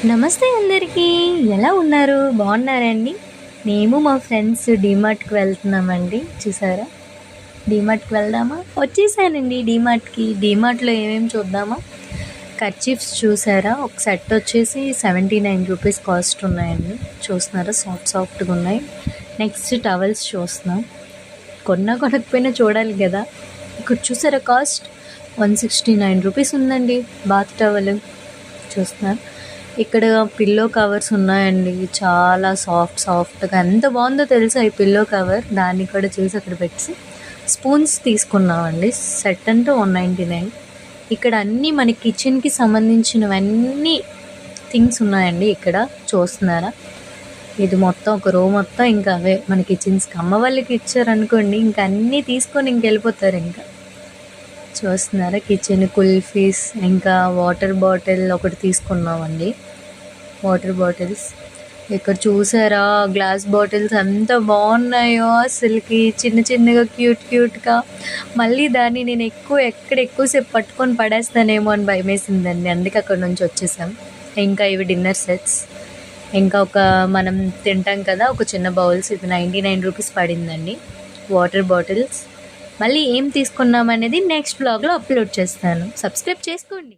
నమస్తే అందరికీ, ఎలా ఉన్నారు? బాగున్నారండి? మేము మా ఫ్రెండ్స్ డీమార్ట్కి వెళ్తున్నామండి. చూసారా, డీమార్ట్కి వెళ్దామా? వచ్చేసానండి డీమార్ట్కి. డీమార్ట్లో ఏమేమి చూద్దామా? కర్చీఫ్స్ చూసారా, ఒక సెట్ వచ్చేసి 79 రూపీస్ కాస్ట్ ఉన్నాయండి. చూస్తున్నారా, సాఫ్ట్గా ఉన్నాయి. నెక్స్ట్ టవల్స్ చూస్తున్నాం. కొనకపోయినా చూడాలి కదా. ఇక్కడ చూసారా, కాస్ట్ 169 రూపీస్ ఉందండి బాత్ టవల్. చూస్తున్నారు, ఇక్కడ పిల్లో కవర్స్ ఉన్నాయండి. చాలా సాఫ్ట్గా ఎంత బాగుందో తెలుసా ఈ పిల్లో కవర్. దాన్ని కూడా చూసి అక్కడ పెట్టి స్పూన్స్ తీసుకున్నామండి. సెట్ అంటే 199. ఇక్కడ అన్నీ మన కిచెన్కి సంబంధించినవన్నీ థింగ్స్ ఉన్నాయండి. ఇక్కడ చూస్తున్నారా, ఇది మొత్తం ఒక రో మొత్తం ఇంకా అవే మన కిచెన్స్కి. అమ్మ వాళ్ళకి ఇచ్చారనుకోండి, ఇంకా అన్నీ తీసుకొని ఇంకెళ్ళిపోతారు. ఇంకా చూస్తున్నారా, కిచెన్ కుల్ఫీస్, ఇంకా వాటర్ బాటిల్ ఒకటి తీసుకున్నామండి. వాటర్ బాటిల్స్ ఇక్కడ చూసారా, గ్లాస్ బాటిల్స్ ఎంత బాగున్నాయో అసలుకి, చిన్నగా క్యూట్గా. మళ్ళీ దాన్ని నేను ఎక్కువసేపు పట్టుకొని పడేస్తానేమో అని భయమేసిందండి. అందుకే అక్కడ నుంచి వచ్చేసాం. ఇంకా ఇవి డిన్నర్ సెట్స్, ఇంకా ఒక మనం తింటాం కదా ఒక చిన్న బౌల్స్, ఇది 99 రూపీస్ పడిందండి. Water bottles. మళ్ళీ ఏం తీసుకున్నాం అనేది నెక్స్ట్ బ్లాగ్లో అప్లోడ్ చేస్తాను. సబ్స్క్రైబ్ చేసుకోండి.